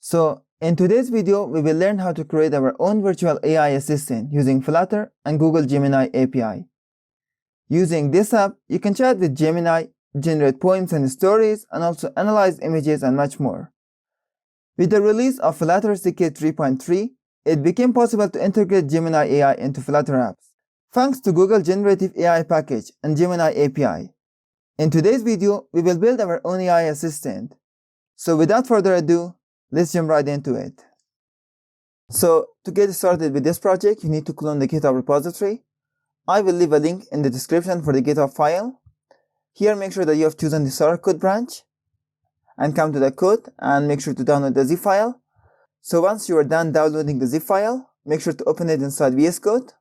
So, in today's video, we will learn how to create our own virtual AI assistant using Flutter and Google Gemini API. Using this app, you can chat with Gemini, generate poems and stories, and also analyze images and much more. With the release of Flutter CK 3.3, it became possible to integrate Gemini AI into Flutter apps, thanks to Google Generative AI package and Gemini API. In today's video, we will build our own AI assistant. So without further ado, let's jump right into it. So to get started with this project, you need to clone the GitHub repository. I will leave a link in the description for the GitHub file. Here, make sure that you have chosen the source code branch and come to the code and make sure to download the zip file. So once you are done downloading the zip file, make sure to open it inside VS Code.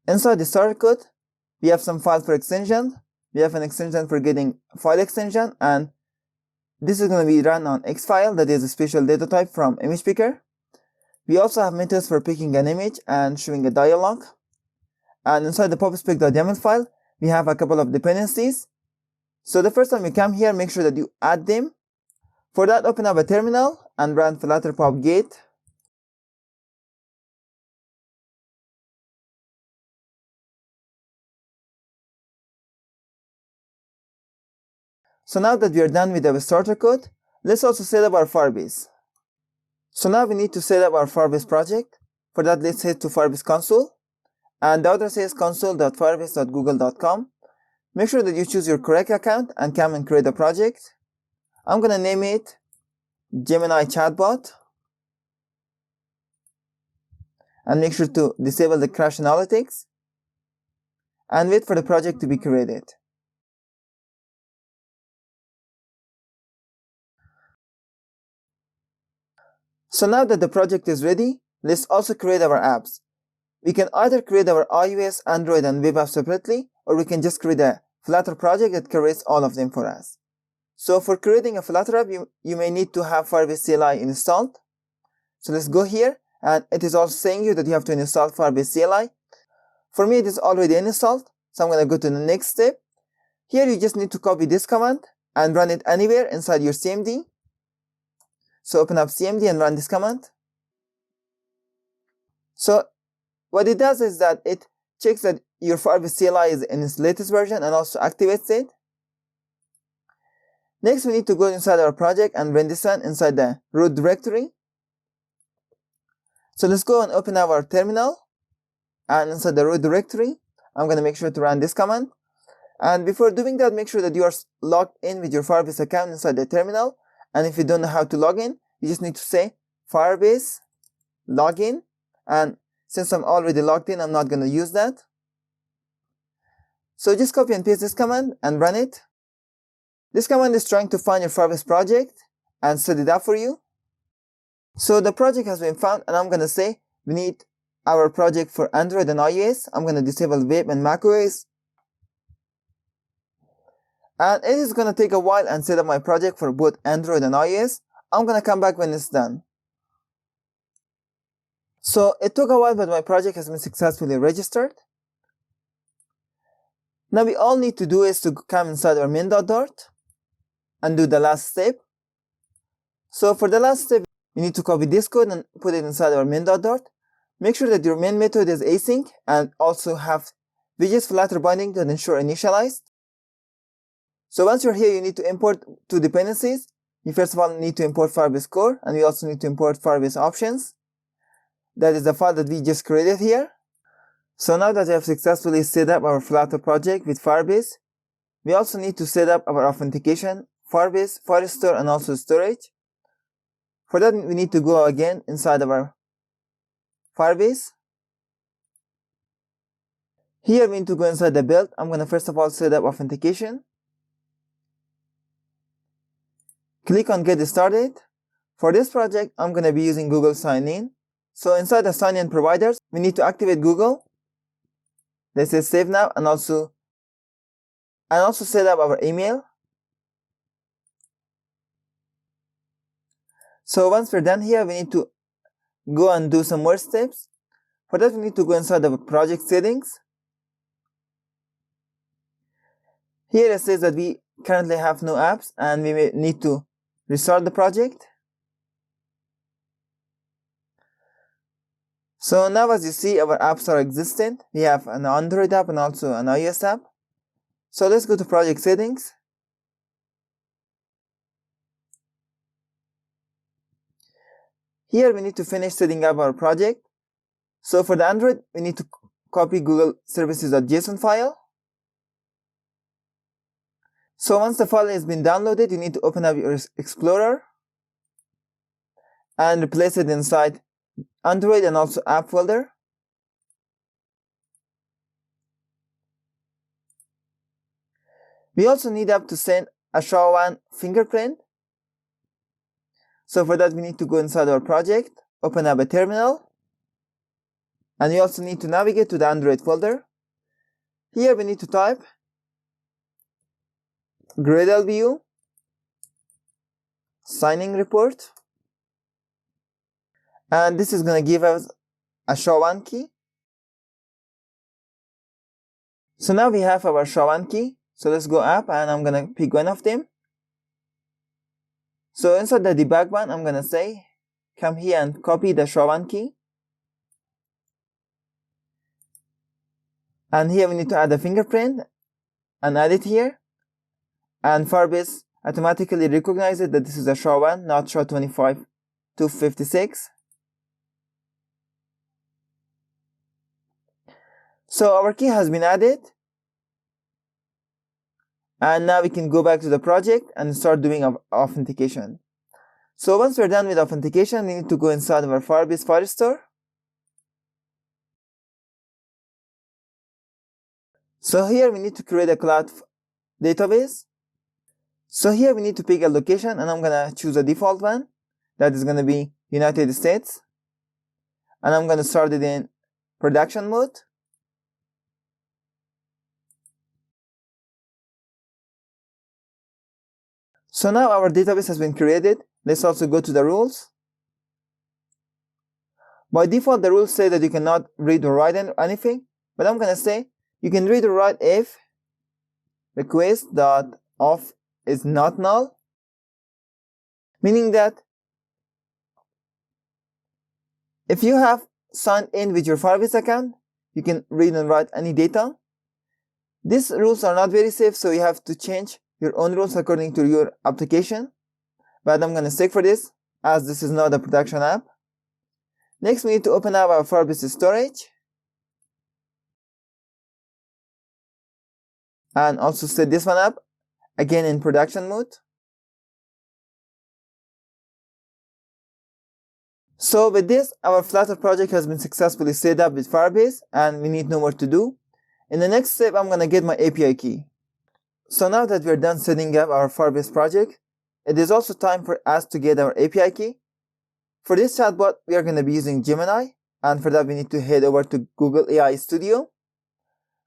Inside the source code, we have some files for extension. We have an extension for getting file extension, and this is going to be run on X file, that is a special data type from image picker. We also have methods for picking an image and showing a dialog. And inside the popspec.yaml file, we have a couple of dependencies. So the first time you come here, make sure that you add them. For that, open up a terminal and run flutter pub get. So now that we are done with our starter code, let's also set up our Firebase. So now we need to set up our Firebase project. For that, let's head to Firebase console. And the other says console.firebase.google.com. Make sure that you choose your correct account and come and create a project. I'm going to name it Gemini Chatbot. And make sure to disable the crash analytics. And wait for the project to be created. So now that the project is ready, let's also create our apps. We can either create our iOS, Android, and web apps separately, or we can just create a Flutter project that creates all of them for us. So for creating a Flutter app, you may need to have Firebase CLI installed. So let's go here, and it is also saying you that you have to install Firebase CLI. For me, it is already installed, so I'm going to go to the next step. Here you just need to copy this command and run it anywhere inside your CMD. So open up CMD and run this command. So what it does is that it checks that your Firebase CLI is in its latest version and also activates it. Next, we need to go inside our project and run this one inside the root directory. So let's go and open our terminal. And inside the root directory, I'm going to make sure to run this command. And before doing that, make sure that you are logged in with your Firebase account inside the terminal. And if you don't know how to log in, you just need to say Firebase login. And since I'm already logged in, I'm not going to use that. So just copy and paste this command and run it. This command is trying to find your Firebase project and set it up for you. So the project has been found, and I'm going to say we need our project for Android and iOS. I'm going to disable web and macOS. And it is going to take a while and set up my project for both Android and iOS. I'm going to come back when it's done. So it took a while, but my project has been successfully registered. Now we all need to do is to come inside our main.dart and do the last step. So for the last step, we need to copy this code and put it inside our main.dart. Make sure that your main method is async and also have widgets Flutter binding to ensure initialized. So once you're here, you need to import two dependencies. You first of all need to import Firebase core, and we also need to import Firebase options. That is the file that we just created here. So now that we have successfully set up our Flutter project with Firebase, we also need to set up our authentication, Firebase, Firestore, and also storage. For that, we need to go again inside our Firebase. Here we need to go inside the build. I'm going to first of all set up authentication. Click on Get Started. For this project, I'm going to be using Google Sign-In. So inside the sign-in providers, we need to activate Google. Let's say Save Now, and also set up our email. So once we're done here, we need to go and do some more steps. For that, we need to go inside the project settings. Here it says that we currently have no apps and we may need to restart the project. So now as you see, our apps are existent. We have an Android app and also an iOS app. So let's go to project settings. Here we need to finish setting up our project. So for the Android, we need to copy Google services.json file. So once the file has been downloaded, you need to open up your Explorer and replace it inside Android and also app folder. We also need app to send a SHA-1 fingerprint. So for that, we need to go inside our project, open up a terminal, and we also need to navigate to the Android folder. Here we need to type Gradle view signing report, and this is going to give us a SHA-1 key. So now we have our SHA-1 key. So let's go up, and I'm going to pick one of them. So inside the debug one, I'm going to say, come here and copy the SHA-1 key. And here we need to add a fingerprint and add it here. And Firebase automatically recognizes that this is a SHA-1, not SHA-25-256. So our key has been added. And now we can go back to the project and start doing authentication. So once we're done with authentication, we need to go inside of our Firebase Firestore. So here we need to create a cloud database. So here we need to pick a location, and I'm going to choose a default one. That is going to be United States. And I'm going to start it in production mode. So now our database has been created. Let's also go to the rules. By default, the rules say that you cannot read or write anything, but I'm going to say you can read or write if request.auth is not null, meaning that if you have signed in with your Firebase account, you can read and write any data. These rules are not very safe, so you have to change your own rules according to your application, but I'm going to stick for this as this is not a production app. Next, we need to open up our Firebase Storage and also set this one up again in production mode. So with this, our Flutter project has been successfully set up with Firebase, and we need no more to do. In the next step, I'm going to get my API key. So now that we're done setting up our Firebase project, it is also time for us to get our API key. For this chatbot, we are going to be using Gemini, and for that we need to head over to Google AI Studio.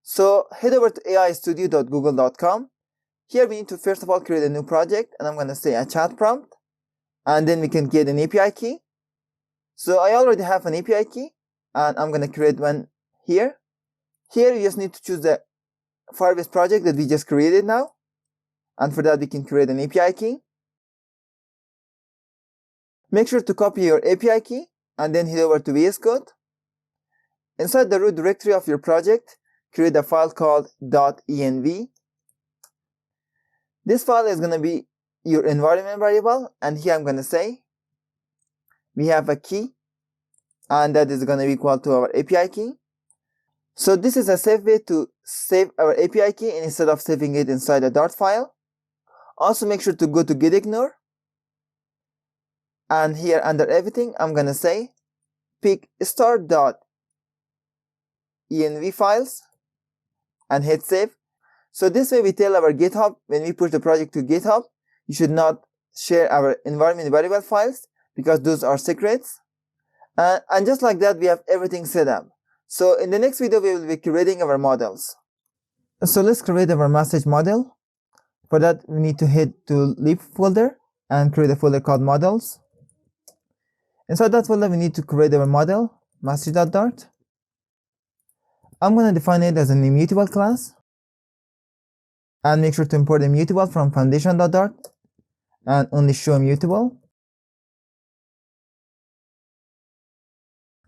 So head over to aistudio.google.com. Here we need to first of all create a new project, and I'm going to say a chat prompt, and then we can get an API key. So I already have an API key, and I'm going to create one here. Here you just need to choose the Firebase project that we just created now, and for that we can create an API key. Make sure to copy your API key and then head over to VS Code. Inside the root directory of your project, create a file called .env. This file is going to be your environment variable, and here I'm going to say we have a key, and that is going to be equal to our API key. So this is a safe way to save our API key instead of saving it inside a Dart file. Also make sure to go to gitignore, and here under everything I'm going to say pick start.env files and hit save. So this way we tell our GitHub when we push the project to GitHub, you should not share our environment variable files because those are secrets. And just like that, we have everything set up. So in the next video, we will be creating our models. So let's create our message model. For that, we need to head to lib folder and create a folder called models. Inside that folder, we need to create our model, message.dart. I'm going to define it as an immutable class. And make sure to import immutable from foundation.dart and only show immutable.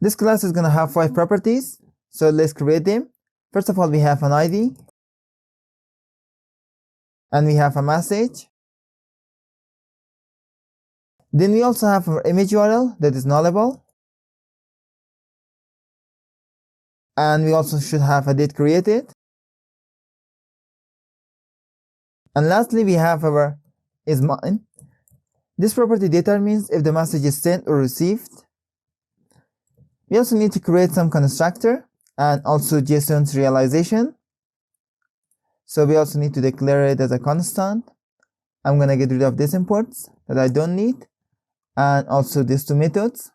This class is going to have 5 properties, so let's create them. First of all, we have an ID, and we have a message. Then we also have our image URL that is nullable, and we also should have a date created. And lastly, we have our isMine. This property determines if the message is sent or received. We also need to create some constructor and also JSON's realization. So we also need to declare it as a constant. I'm going to get rid of these imports that I don't need, and also these 2 methods.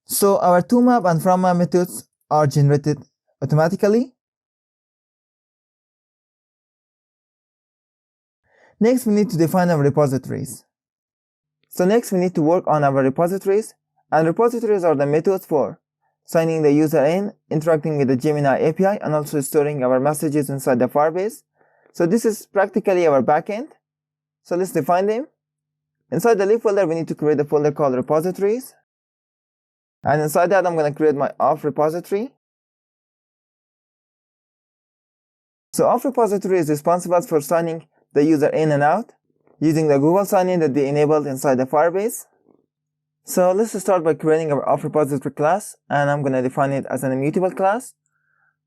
So our toMap and fromMap methods are generated automatically. Next, we need to define our repositories. So next, we need to work on our repositories, and repositories are the methods for signing the user in, interacting with the Gemini API, and also storing our messages inside the Firebase. So this is practically our backend. So let's define them. Inside the lib folder, we need to create a folder called repositories. And inside that, I'm going to create my auth repository. So auth repository is responsible for signing the user in and out using the Google sign-in that we enabled inside the Firebase. So let's start by creating our auth repository class, and I'm going to define it as an immutable class.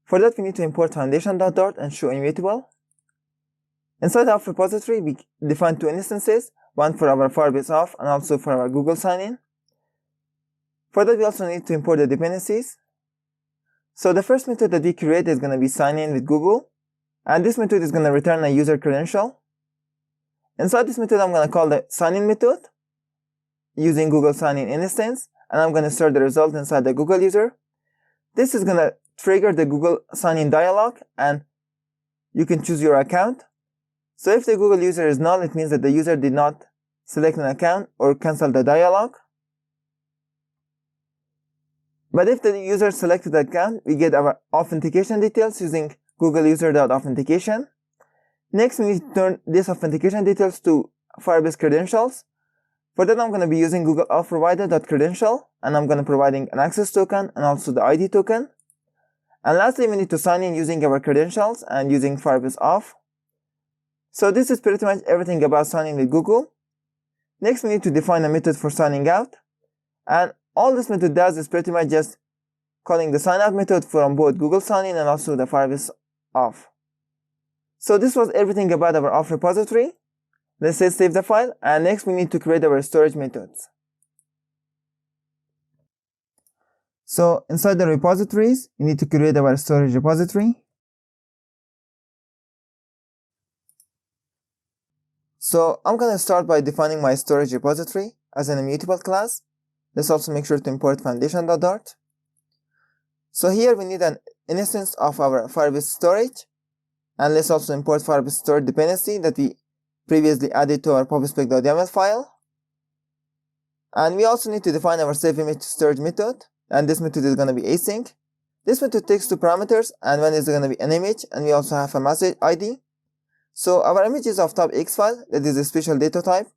For that, we need to import foundation.dart and show immutable. Inside the auth repository, we define 2 instances, one for our Firebase Auth and also for our Google sign-in. For that, we also need to import the dependencies. So the first method that we create is going to be sign in with Google, and this method is going to return a user credential. Inside this method, I'm going to call the sign-in method using Google sign-in instance, and I'm going to store the result inside the Google user. This is going to trigger the Google sign-in dialog, and you can choose your account. So if the Google user is null, it means that the user did not select an account or cancel the dialog. But if the user selected the account, we get our authentication details using Google user.authentication. Next, we need to turn these authentication details to Firebase credentials. For that, I'm going to be using Google Auth Provider.credential, and I'm going to be providing an access token and also the ID token. And lastly, we need to sign in using our credentials and using Firebase Auth. So this is pretty much everything about signing with Google. Next, we need to define a method for signing out. And all this method does is pretty much just calling the signout method from both Google sign-in and also the Firebase Auth. So this was everything about our auth repository. Let's say save the file, and next we need to create our storage methods. So inside the repositories, we need to create our storage repository. So I'm going to start by defining my storage repository as an immutable class. Let's also make sure to import foundation.dart. So here we need an instance of our Firebase Storage, and let's also import Firebase Storage dependency that we previously added to our popspec.yaml file. And we also need to define our save image to storage method, and this method is going to be async. This method takes 2 parameters, and one is going to be an image, and we also have a message ID. So our image is of type X file, that is a special data type.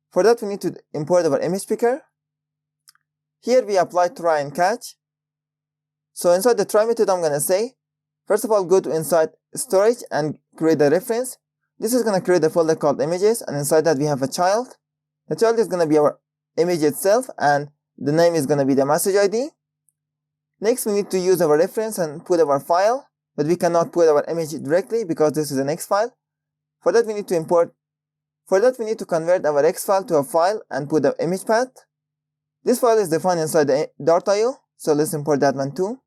For that, we need to import our image picker. Here we apply try and catch. So inside the try method, I'm going to say, first of all, go to inside storage and create a reference. This is going to create a folder called images, and inside that we have a child. The child is going to be our image itself, and the name is going to be the message ID. Next, we need to use our reference and put our file, but we cannot put our image directly because this is an X file. For that, we need to convert our X file to a file and put the image path. This file is defined inside the Dart.io, so let's import that one too.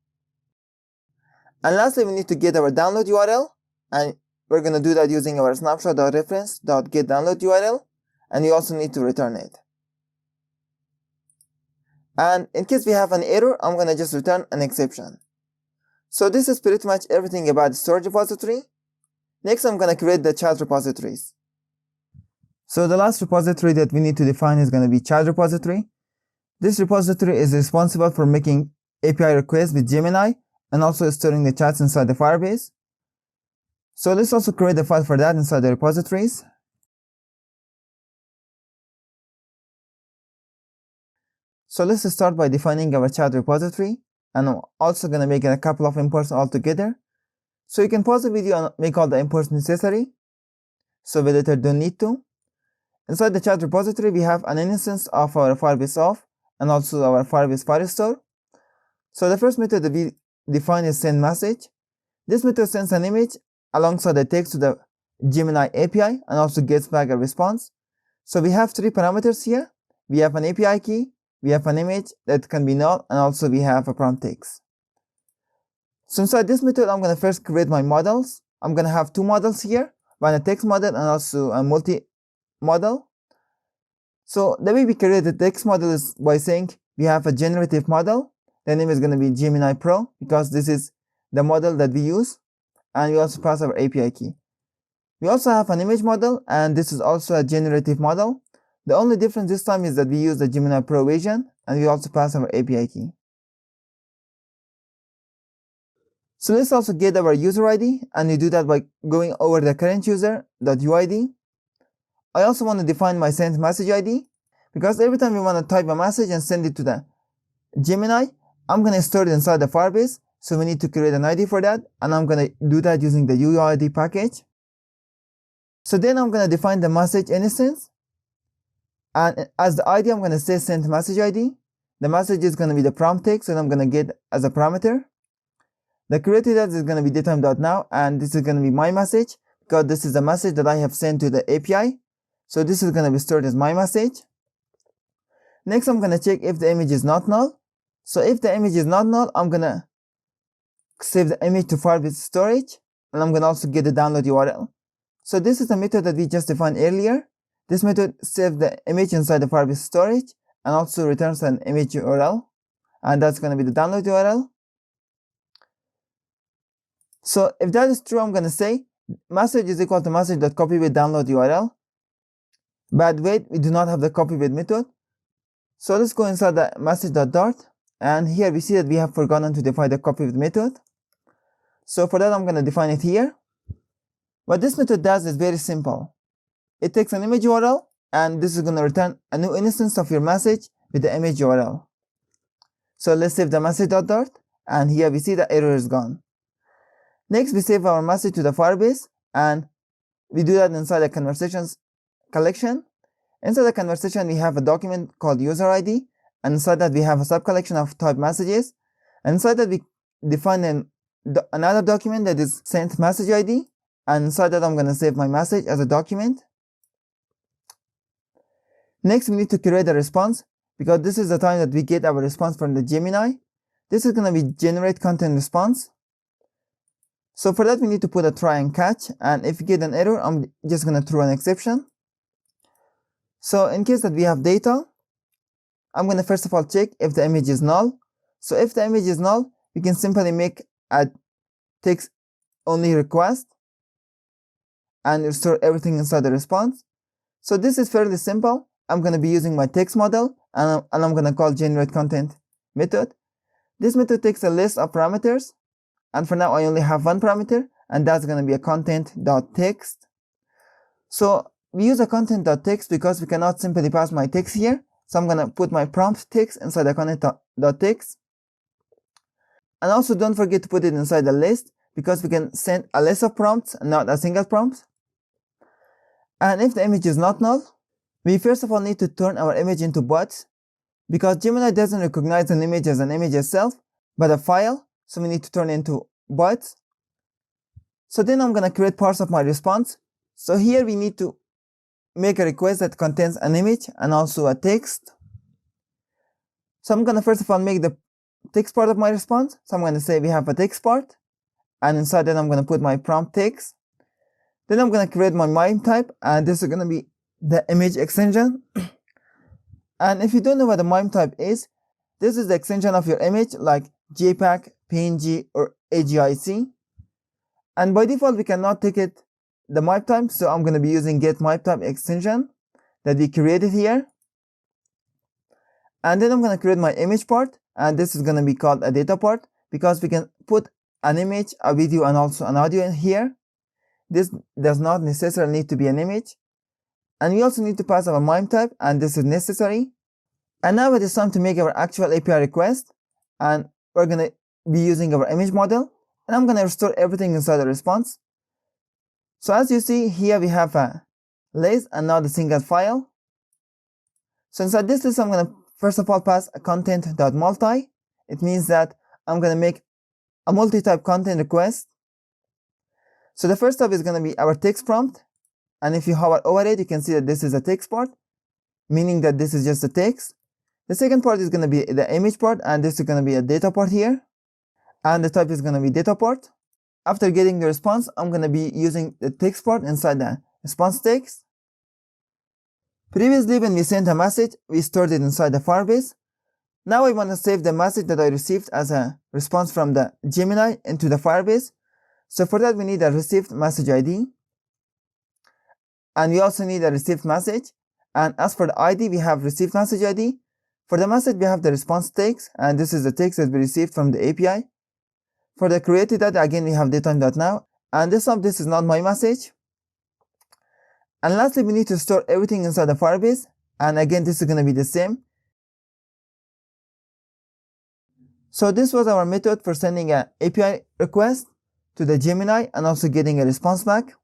And lastly, we need to get our download URL, and we're going to do that using our snapshot.reference.getDownloadURL, and we also need to return it. And in case we have an error, I'm going to just return an exception. So this is pretty much everything about the storage repository. Next, I'm going to create the child repositories. So the last repository that we need to define is going to be child repository. This repository is responsible for making API requests with Gemini and also storing the chats inside the Firebase. So let's also create a file for that inside the repositories. So let's start by defining our chat repository, and I'm also going to make a couple of imports altogether. So you can pause the video and make all the imports necessary, so we later don't need to. Inside the chat repository, we have an instance of our Firebase Auth and also our Firebase Firestore. So the first method that we define is send message. This method sends an image alongside the text to the Gemini API and also gets back a response. So we have three parameters here. We have an API key, we have an image that can be null, and also we have a prompt text. So inside this method, I'm going to first create my models. I'm going to have two models here, one a text model and also a multi-model. So the way we create the text model is by saying we have a generative model. The name is going to be Gemini Pro because this is the model that we use, and we also pass our API key. We also have an image model, and this is also a generative model. The only difference this time is that we use the Gemini Pro version, and we also pass our API key. So let's also get our user ID, and we do that by going over the current user.uid. I also want to define my send message ID, because every time we want to type a message and send it to the Gemini, I'm going to store it inside the Firebase, so we need to create an ID for that, and I'm going to do that using the UID package. So then I'm going to define the message instance, and as the ID, I'm going to say send message ID. The message is going to be the prompt text that I'm going to get as a parameter. The created address is going to be datetime.now, and this is going to be my message, because this is the message that I have sent to the API. So this is going to be stored as my message. Next, I'm going to check if the image is not null. So if the image is not null, I'm going to save the image to Firebase Storage, and I'm going to also get the download URL. So this is the method that we just defined earlier. This method saves the image inside the Firebase Storage and also returns an image URL, and that's going to be the download URL. So if that is true, I'm going to say message is equal to message.copy with download URL. But wait, we do not have the copy with method. So let's go inside the message.dart, and here we see that we have forgotten to define the copy with method. So for that, I'm going to define it here. What this method does is very simple. It takes an image URL, and this is going to return a new instance of your message with the image URL. So let's save the message.dart, and here we see the error is gone. Next, we save our message to the Firebase, and we do that inside the conversations collection. Inside the conversation, we have a document called user ID, and inside that we have a sub-collection of type messages. And inside that we define another document that is sent message ID, and inside that I'm going to save my message as a document. Next, we need to create a response, because this is the time that we get our response from the Gemini. This is going to be generate content response. So for that, we need to put a try and catch, and if we get an error, I'm just going to throw an exception. So in case that we have data, I'm going to first of all check if the image is null. So if the image is null, we can simply make a text only request and store everything inside the response. So this is fairly simple. I'm going to be using my text model, and I'm going to call generate content method. This method takes a list of parameters, and for now I only have one parameter, and that's going to be a content.text. So we use a content.text because we cannot simply pass my text here. So I'm going to put my prompt text inside the content.text. And also don't forget to put it inside the list, because we can send a list of prompts and not a single prompt. And if the image is not null, we first of all need to turn our image into bots, because Gemini doesn't recognize an image as an image itself, but a file. So we need to turn it into bots. So then I'm going to create parts of my response. So here we need to make a request that contains an image and also a text. So I'm going to first of all make the text part of my response. So I'm going to say we have a text part, and inside that I'm going to put my prompt text. Then I'm going to create my MIME type, and this is going to be the image extension. And if you don't know what the MIME type is, this is the extension of your image, like JPEG, PNG, or AGIC. And by default, we cannot take it the MIME type, so I'm going to be using get MIME type extension that we created here. And then I'm going to create my image part, and this is going to be called a data part, because we can put an image, a video, and also an audio in here. This does not necessarily need to be an image. And we also need to pass our MIME type, and this is necessary. And now it is time to make our actual API request, and we're going to be using our image model, and I'm going to restore everything inside the response. So as you see here, we have a list and now the single file. So inside this list, I'm going to first of all pass a content.multi. It means that I'm going to make a multi-type content request. So the first step is going to be our text prompt, and if you hover over it, you can see that this is a text part, meaning that this is just a text. The second part is going to be the image part, and this is going to be a data part here, and the type is going to be data part. After getting the response, I'm going to be using the text part inside the response text. Previously, when we sent a message, we stored it inside the Firebase. Now I want to save the message that I received as a response from the Gemini into the Firebase. So for that, we need a received message ID. And we also need a received message. And as for the ID, we have received message ID. For the message, we have the response text, and this is the text that we received from the API. For the created data, again, we have datetime.now, and this is not my message. And lastly, we need to store everything inside the Firebase, and again, this is going to be the same. So this was our method for sending an API request to the Gemini and also getting a response back.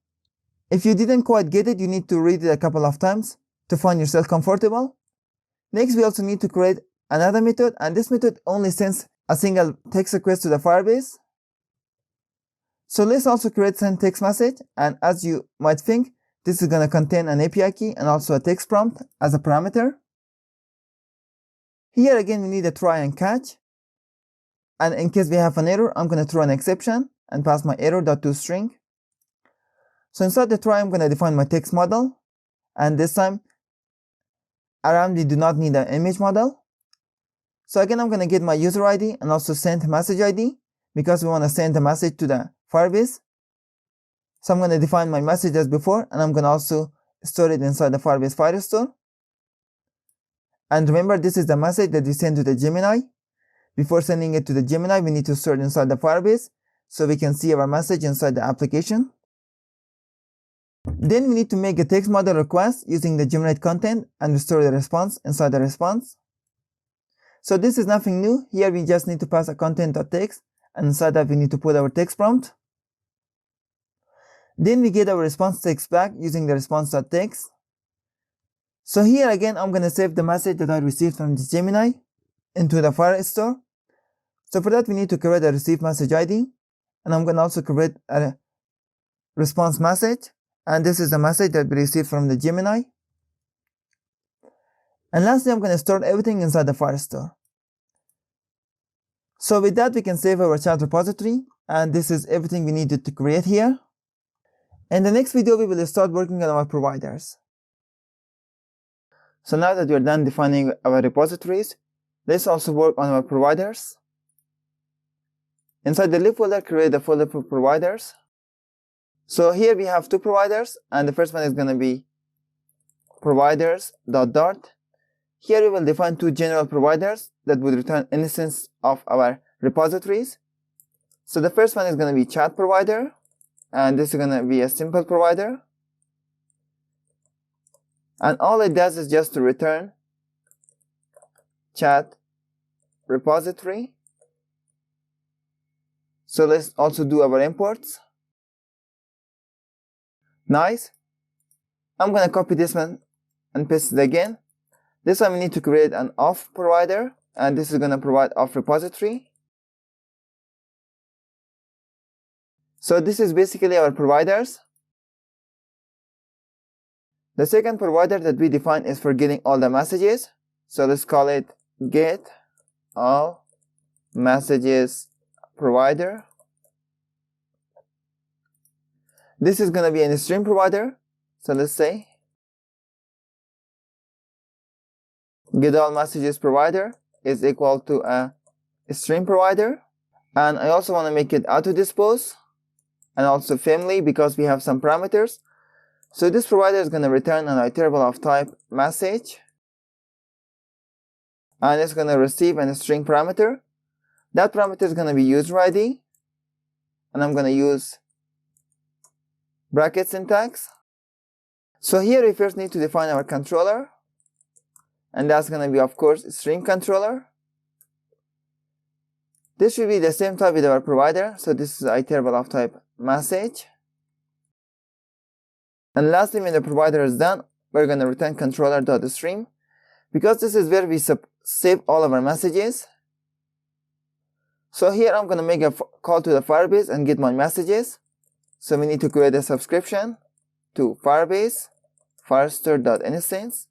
If you didn't quite get it, you need to read it a couple of times to find yourself comfortable. Next, we also need to create another method, and this method only sends a single text request to the Firebase. So let's also create send text message, and as you might think, this is going to contain an API key and also a text prompt as a parameter. Here again, we need a try and catch, and in case we have an error, I'm going to throw an exception and pass my error.toString. So inside the try, I'm going to define my text model, and this time around we do not need an image model. So again, I'm going to get my user ID and also send message ID because we want to send the message to the Firebase. So I'm going to define my message as before, and I'm going to also store it inside the Firebase file store. And remember, this is the message that we send to the Gemini. Before sending it to the Gemini, we need to store it inside the Firebase so we can see our message inside the application. Then we need to make a text model request using the Gemini content and restore the response inside the response. So this is nothing new. Here we just need to pass a content.text, and inside that we need to put our text prompt. Then we get our response text back using the response.text. So here again, I'm going to save the message that I received from the Gemini into the Fire Store. So for that, we need to create a received message ID, and I'm going to also create a response message, and this is the message that we received from the Gemini. And lastly, I'm going to store everything inside the Fire Store. So with that, we can save our chat repository, and this is everything we needed to create here. In the next video, we will start working on our providers. So now that we're done defining our repositories, let's also work on our providers. Inside the lib folder, create a folder for providers. So here we have two providers, and the first one is going to be providers.dart. Here we will define two general providers that would return instance of our repositories. So the first one is going to be chat provider, and this is going to be a simple provider. And all it does is just to return chat repository. So let's also do our imports. Nice. I'm going to copy this one and paste it again. This one we need to create an auth provider, and this is going to provide auth repository. So this is basically our providers. The second provider that we define is for getting all the messages. So let's call it get all messages provider. This is going to be an stream provider. So let's say get all messages provider is equal to a stream provider. And I also want to make it auto dispose and also family because we have some parameters. So this provider is going to return an iterable of type message, and it's going to receive a string parameter. That parameter is going to be user ID, and I'm going to use bracket syntax. So here we first need to define our controller, and that's going to be, of course, stream controller. This should be the same type with our provider, so this is iterable of type message. And lastly, when the provider is done, we're going to return controller.stream, because this is where we save all of our messages. So here I'm going to make a call to the Firebase and get my messages. So we need to create a subscription to Firebase firestore.instance.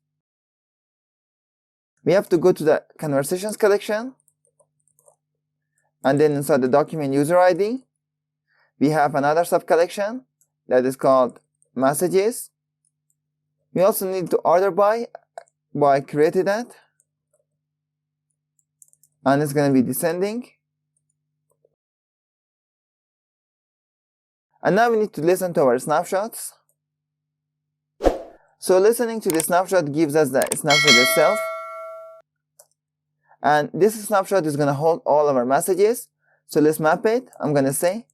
We have to go to the conversations collection, and then inside the document user ID, we have another subcollection that is called messages. We also need to order by created that, and it's going to be descending. And now we need to listen to our snapshots. So listening to the snapshot gives us the snapshot itself. And this snapshot is going to hold all of our messages. So let's map it. I'm going to say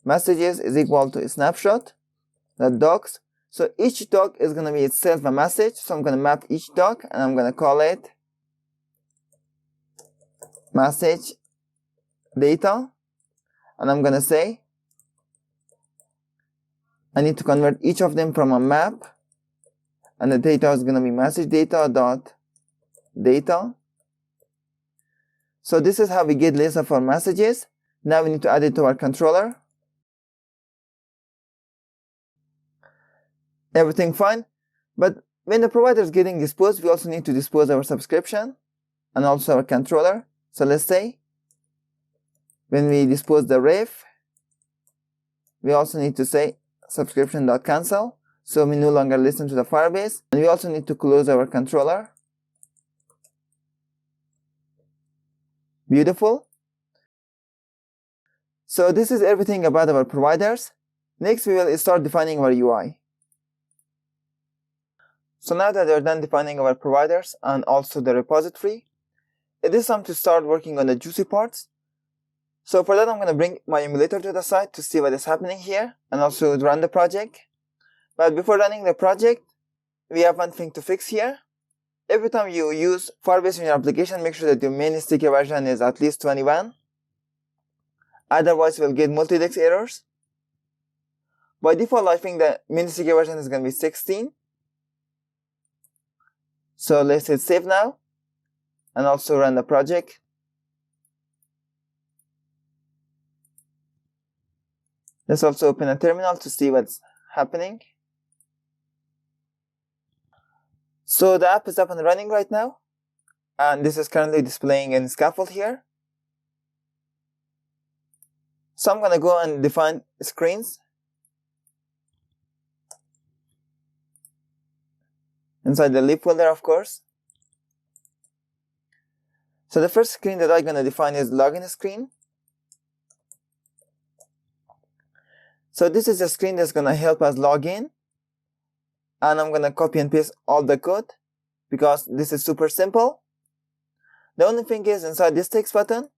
messages is equal to snapshot.docs. So each doc is going to be itself a message. So I'm going to map each doc, and I'm going to call it message data. And I'm going to say I need to convert each of them from a map, and the data is going to be message data.data. So this is how we get list of our messages. Now we need to add it to our controller. Everything fine, but when the provider is getting disposed, we also need to dispose our subscription and also our controller. So let's say when we dispose the ref, we also need to say subscription.cancel, so we no longer listen to the Firebase. And we also need to close our controller. Beautiful. So this is everything about our providers. Next we will start defining our UI. So now that we're done defining our providers and also the repository, it is time to start working on the juicy parts. So for that, I'm going to bring my emulator to the site to see what is happening here and also run the project. But before running the project, we have one thing to fix here. Every time you use Firebase in your application, make sure that your main sticky version is at least 21. Otherwise, you'll get multi-dex errors. By default, I think the main sticky version is going to be 16. So let's hit save now and also run the project. Let's also open a terminal to see what's happening. So the app is up and running right now, and this is currently displaying in scaffold here. So I'm going to go and define screens inside the lib folder, of course. So the first screen that I'm going to define is login screen. So this is a screen that's going to help us log in, and I'm going to copy and paste all the code because this is super simple. The only thing is, inside this text button,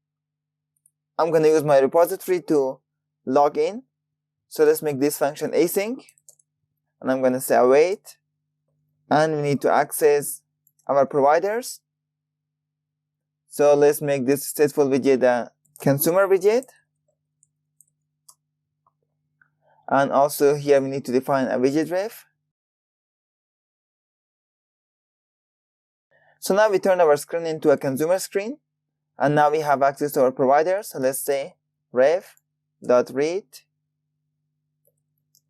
I'm going to use my repository to log in. So let's make this function async, and I'm going to say await, and we need to access our providers. So let's make this stateful widget a consumer widget. And also here we need to define a widget ref. So now we turn our screen into a consumer screen, and now we have access to our providers. So let's say ref.read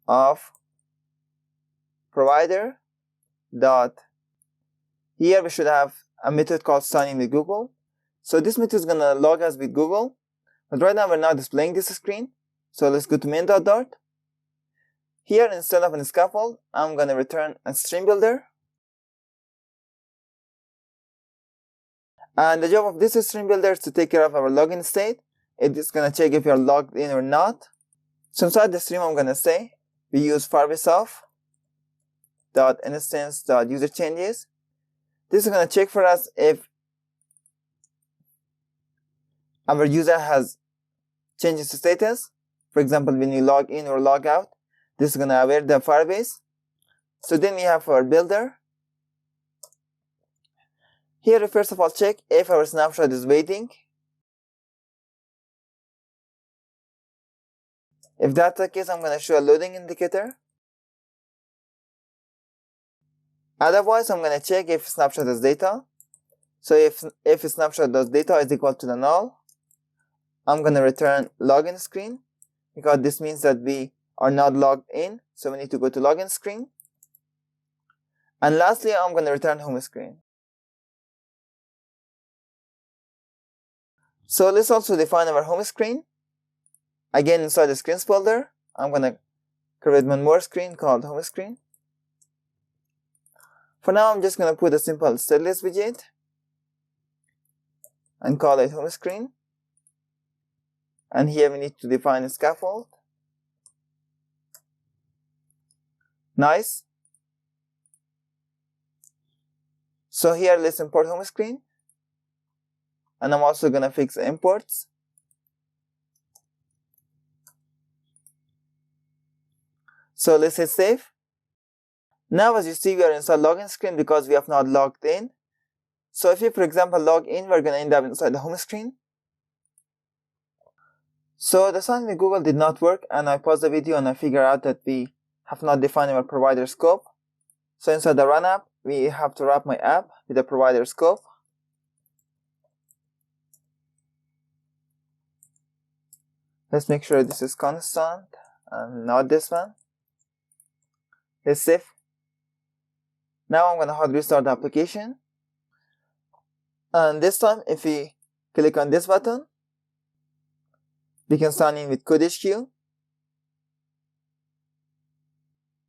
of provider dot. Here we should have a method called sign in with Google. So this method is going to log us with Google, but right now we're not displaying this screen. So let's go to main.dart. Here, instead of a scaffold, I'm going to return a stream builder. And the job of this stream builder is to take care of our login state. It is going to check if you're logged in or not. So inside the stream, I'm going to say we use Firebase Auth.instance.userChanges. This is going to check for us if our user has changed its status. For example, when you log in or log out, this is going to aware the Firebase. So then we have our builder. Here we first of all check if our snapshot is waiting. If that's the case, I'm going to show a loading indicator. Otherwise, I'm going to check if snapshot is data. So if snapshot does data is equal to the null, I'm going to return login screen, because this means that we are not logged in. So we need to go to login screen. And lastly, I'm going to return home screen. So let's also define our home screen. Again, inside the screens folder, I'm going to create one more screen called home screen. For now, I'm just going to put a simple stateless widget and call it home screen. And here we need to define a scaffold. Nice. So here, let's import home screen. And I'm also going to fix imports. So let's hit save. Now as you see, we are inside login screen because we have not logged in. So if you, for example, log in, we're going to end up inside the home screen. So the sign with Google did not work, and I paused the video and I figured out that we have not defined our provider scope. So inside the run app, we have to wrap my app with the provider scope. Let's make sure this is constant and not this one. Let's save. Now I'm going to hard restart the application. And this time, if we click on this button, we can sign in with CodeHQ.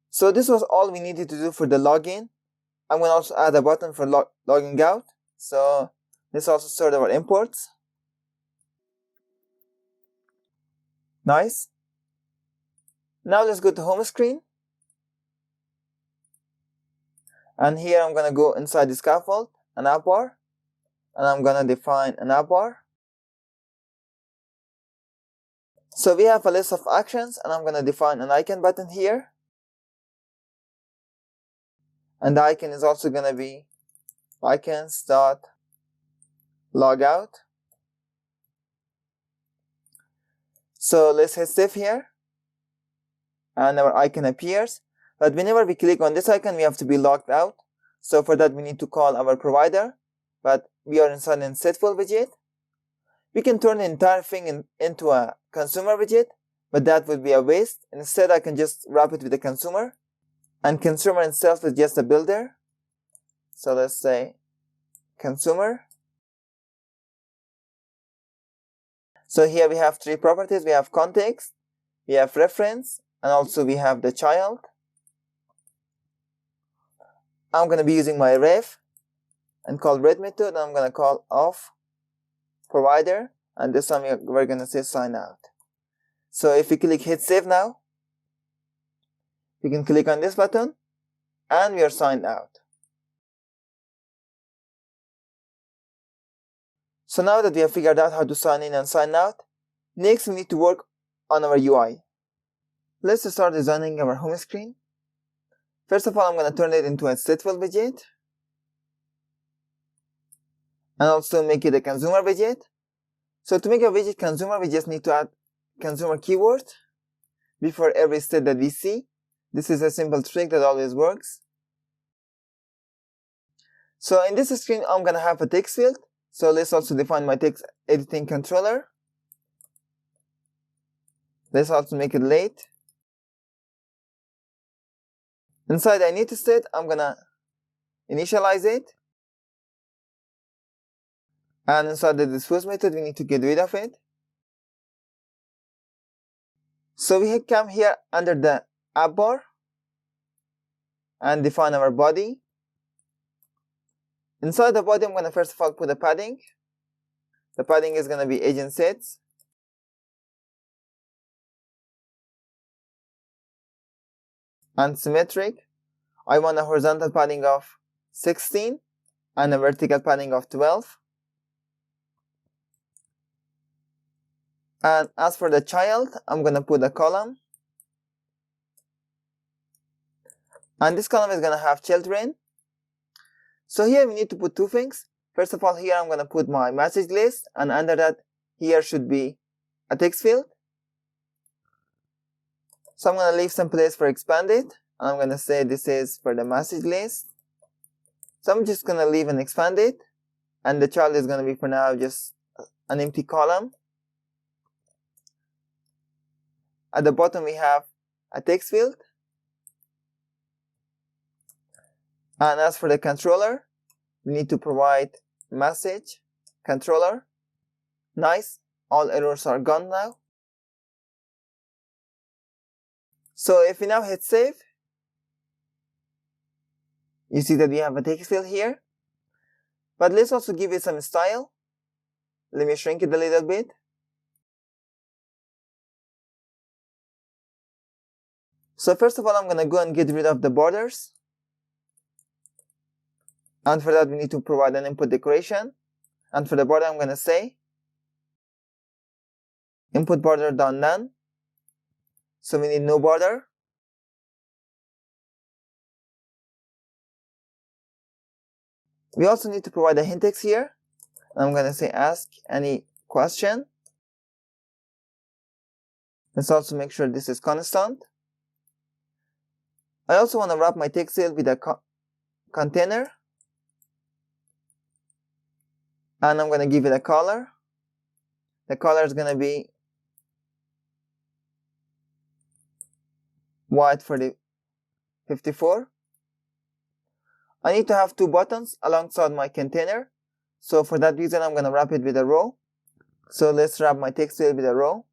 So this was all we needed to do for the login. I'm going to also add a button for logging out. So let's also sort our imports. Nice. Now let's go to home screen. And here I'm going to go inside the scaffold, an app bar. And I'm going to define an app bar. So we have a list of actions, and I'm going to define an icon button here. And the icon is also going to be icons.logout. So let's hit save here. And our icon appears. But whenever we click on this icon, we have to be logged out. So for that, we need to call our provider. But we are inside a stateful widget. We can turn the entire thing into a consumer widget, but that would be a waste. Instead, I can just wrap it with a consumer. And consumer itself is just a builder. So let's say consumer. So here we have three properties. We have context, we have reference, and also we have the child. I'm going to be using my ref and call read method, and I'm going to call off provider, and this time we're going to say sign out. So if we click hit save now, we can click on this button and we are signed out. So now that we have figured out how to sign in and sign out, next we need to work on our UI. Let's start designing our home screen. First of all, I'm going to turn it into a stateful widget. And also make it a consumer widget. So to make a widget consumer, we just need to add consumer keyword before every state that we see. This is a simple trick that always works. So in this screen, I'm going to have a text field. So let's also define my text editing controller. Let's also make it late. Inside I need to state, I'm going to initialize it. And inside the dispose method, we need to get rid of it. So we come here under the app bar and define our body. Inside the body, I'm going to first of all put a padding. The padding is going to be agent sets. And symmetric. I want a horizontal padding of 16 and a vertical padding of 12. And as for the child, I'm going to put a column. And this column is going to have children. So here we need to put two things. First of all, here I'm going to put my message list, and under that, here should be a text field. So I'm going to leave some place for expanded, and I'm going to say this is for the message list. So I'm just going to leave and expand it, and the child is going to be for now just an empty column. At the bottom we have a text field. And as for the controller, we need to provide message controller. Nice, all errors are gone now. So if we now hit save, you see that we have a text field here. But let's also give it some style. Let me shrink it a little bit. So first of all, I'm going to go and get rid of the borders. And for that, we need to provide an input decoration. And for the border, I'm going to say input border done none. So we need no border. We also need to provide a hint text here. I'm going to say ask any question. Let's also make sure this is constant. I also want to wrap my text field with a container. And I'm going to give it a color. The color is going to be white for the 54. I need to have two buttons alongside my container. So for that reason, I'm going to wrap it with a row. So let's wrap my text field with a row.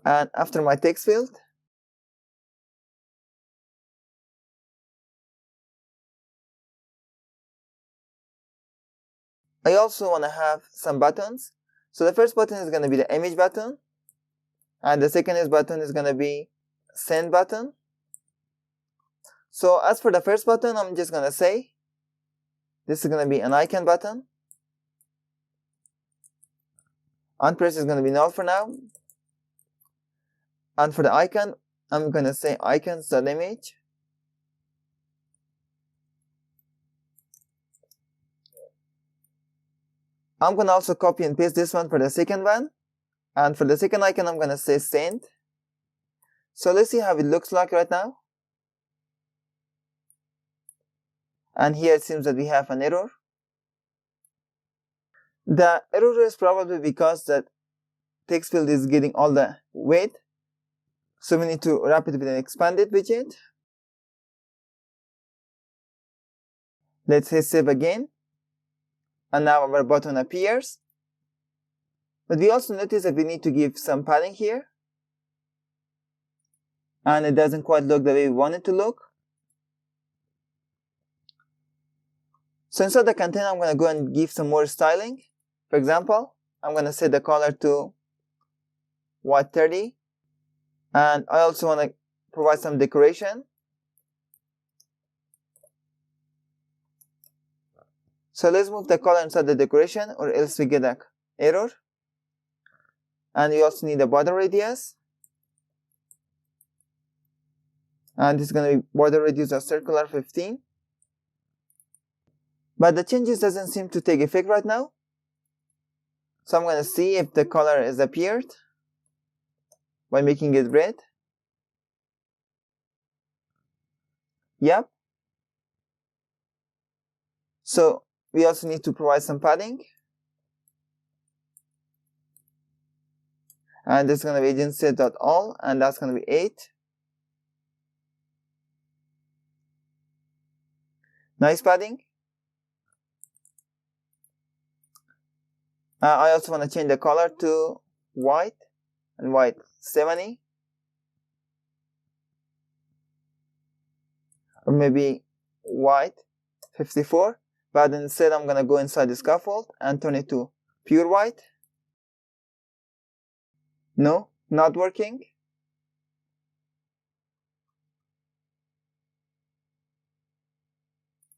And after my text field, I also want to have some buttons. So the first button is going to be the image button. And the second button is going to be send button. So as for the first button, I'm just going to say this is going to be an icon button. Unpressed is going to be null for now. And for the icon, I'm going to say icons.image. I'm going to also copy and paste this one for the second one. And for the second icon, I'm going to say send. So let's see how it looks like right now. And here it seems that we have an error. The error is probably because the text field is getting all the weight. So we need to wrap it with an expanded widget. Let's hit save again. And now our button appears. But we also notice that we need to give some padding here. And it doesn't quite look the way we want it to look. So inside the container, I'm going to go and give some more styling. For example, I'm going to set the color to white 30. And I also want to provide some decoration. So let's move the color inside the decoration, or else we get an error. And we also need a border radius. And this is going to be border radius of circular 15. But the changes doesn't seem to take effect right now. So I'm going to see if the color has appeared by making it red. Yep. So we also need to provide some padding. And this is going to be agency.all, and that's going to be 8. Nice padding. I also want to change the color to white, and white 70. Or maybe white 54. But instead I'm going to go inside the scaffold and turn it to pure white. No, not working.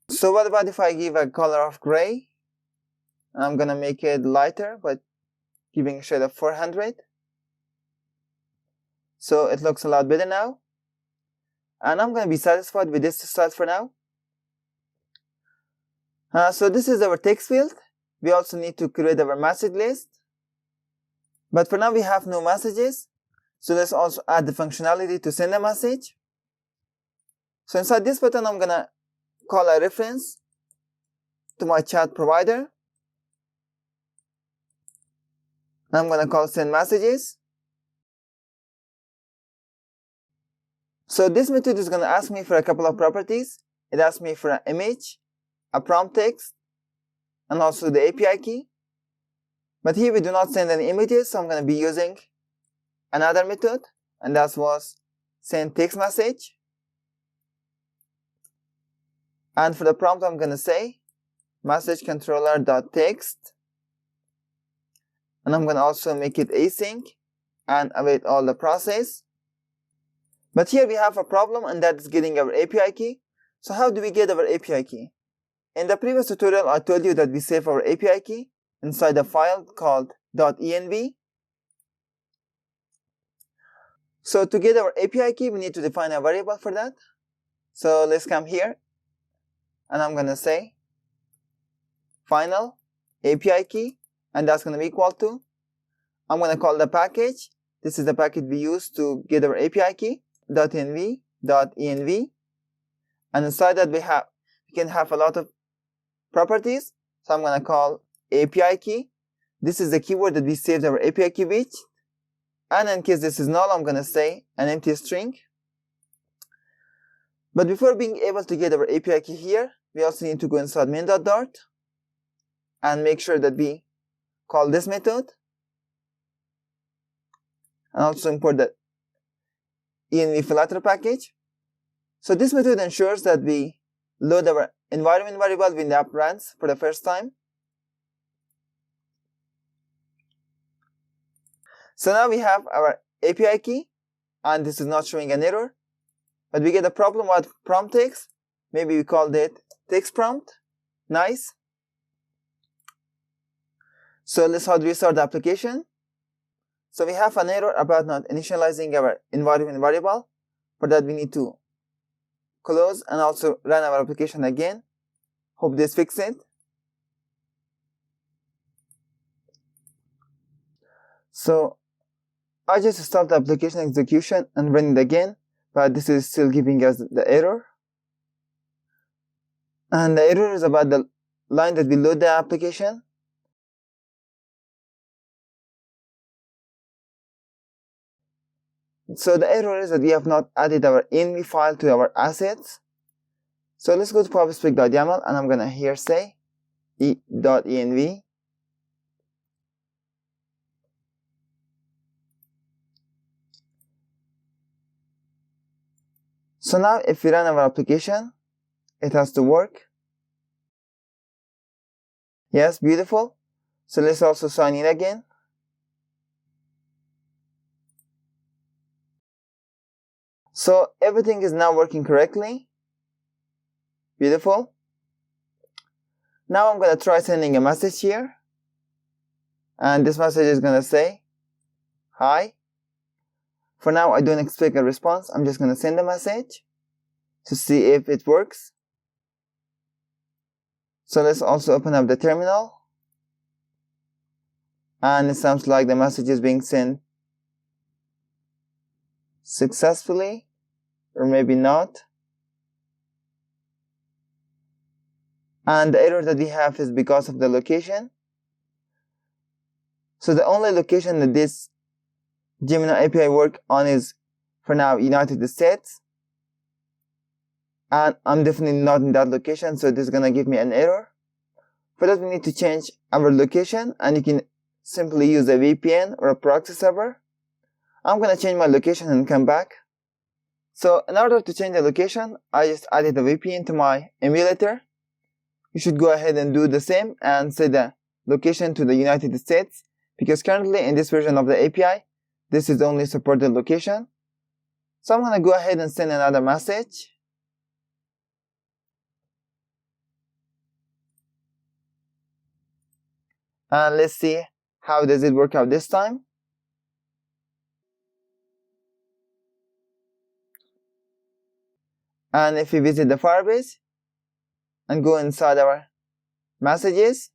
So what about if I give a color of gray? I'm going to make it lighter by giving a shade of 400. So it looks a lot better now. And I'm going to be satisfied with this style for now. So this is our text field. We also need to create our message list. But for now we have no messages. So let's also add the functionality to send a message. So inside this button, I'm going to call a reference to my chat provider. I'm going to call send messages. So this method is going to ask me for a couple of properties. It asks me for an image, a prompt text, and also the API key. But here we do not send any images, so I'm going to be using another method, and that was send text message. And for the prompt, I'm going to say message controller.text. And I'm going to also make it async and await all the process. But here we have a problem, and that is getting our API key. So how do we get our API key? In the previous tutorial, I told you that we save our API key inside a file called .env. So to get our API key, we need to define a variable for that. So let's come here, and I'm going to say final API key, and that's going to be equal to, I'm going to call the package. This is the package we use to get our API key, .env. And inside that we can have a lot of properties. So I'm going to call API key. This is the keyword that we saved our API key with. And in case this is null, I'm going to say an empty string. But before being able to get our API key here, we also need to go inside main.dart and make sure that we call this method. And also import the env Flutter package. So this method ensures that we load our environment variable when the app runs for the first time. So now we have our API key, and this is not showing an error. But we get a problem with prompt text. Maybe we called it text prompt. Nice. So let's hard restart the application. So we have an error about not initializing our environment variable. For that we need to close and also run our application again. Hope this fixes it. So I just stopped the application execution and ran it again, but this is still giving us the error. And the error is about the line that we load the application. So the error is that we have not added our env file to our assets. So let's go to public.yaml, and I'm going to here say e.env. So now if we run our application, it has to work. Yes, beautiful. So let's also sign in again. So everything is now working correctly. Beautiful. Now I'm going to try sending a message here. And this message is going to say, hi. For now, I don't expect a response. I'm just going to send a message to see if it works. So let's also open up the terminal. And it sounds like the message is being sent successfully, or maybe not. And the error that we have is because of the location. So the only location that this Gemini API work on is, for now, United States. And I'm definitely not in that location, so this is going to give me an error. For that, we need to change our location, and you can simply use a VPN or a proxy server. I'm going to change my location and come back. So in order to change the location, I just added a VPN to my emulator. You should go ahead and do the same and set the location to the United States, because currently in this version of the API, this is the only supported location. So I'm going to go ahead and send another message. And let's see how does it work out this time. And if we visit the Firebase and go inside our messages,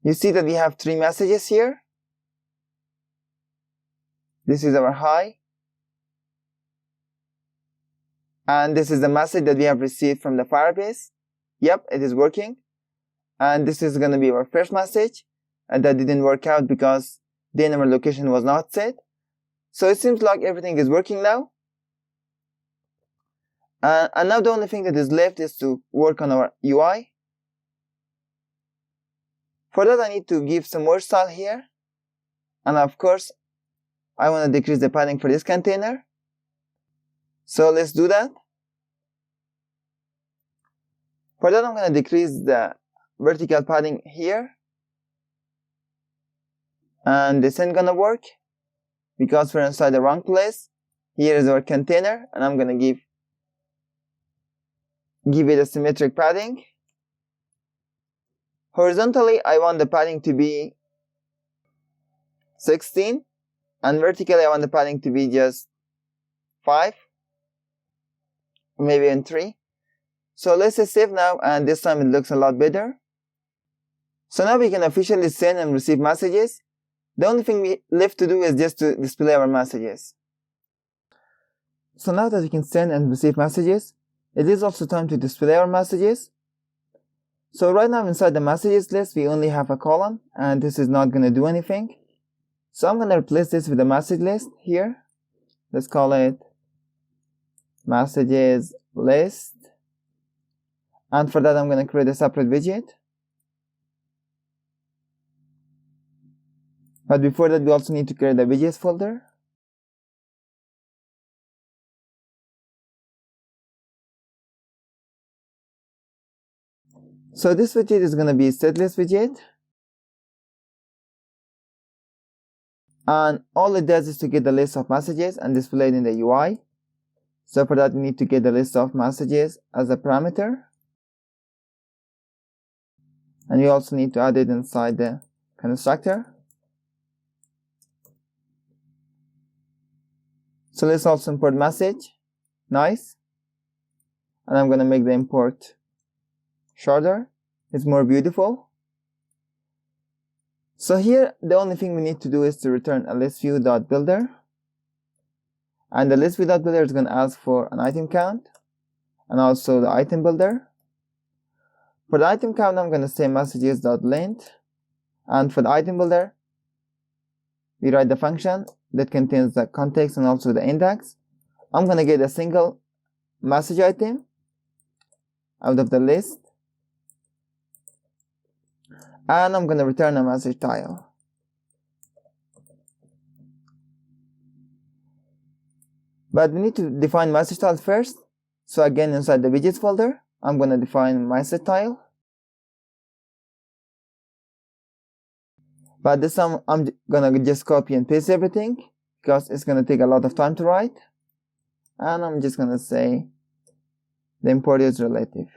you see that we have 3 messages here. This is our hi. And this is the message that we have received from the Firebase. Yep, it is working. And this is going to be our first message. And that didn't work out because then our location was not set. So it seems like everything is working now. And now the only thing that is left is to work on our UI. For that, I need to give some more style here. And of course, I want to decrease the padding for this container. So let's do that. For that, I'm going to decrease the vertical padding here. And this ain't going to work because we're inside the wrong place. Here is our container, and I'm going to give it a symmetric padding. Horizontally, I want the padding to be 16, and vertically, I want the padding to be just 5, maybe in 3. So let's say save now, and this time it looks a lot better. So now we can officially send and receive messages. The only thing we left to do is just to display our messages. So now that we can send and receive messages, it is also time to display our messages. So right now inside the messages list, we only have a column, and this is not going to do anything. So I'm going to replace this with a message list here. Let's call it messages list. And for that, I'm going to create a separate widget. But before that, we also need to create a widgets folder. So this widget is going to be setlist widget. And all it does is to get the list of messages and display it in the UI. So for that, we need to get the list of messages as a parameter. And we also need to add it inside the constructor. So let's also import message. Nice. And I'm going to make the import shorter. It's more beautiful. So here, the only thing we need to do is to return a listview.builder. And the listview.builder is going to ask for an item count and also the item builder. For the item count, I'm going to say messages.length. And for the item builder, we write the function that contains the context and also the index. I'm going to get a single message item out of the list. And I'm going to return a message tile. But we need to define message tile first. So again, inside the widgets folder, I'm going to define message tile. But this time, I'm going to just copy and paste everything because it's going to take a lot of time to write. And I'm just going to say the import is relative.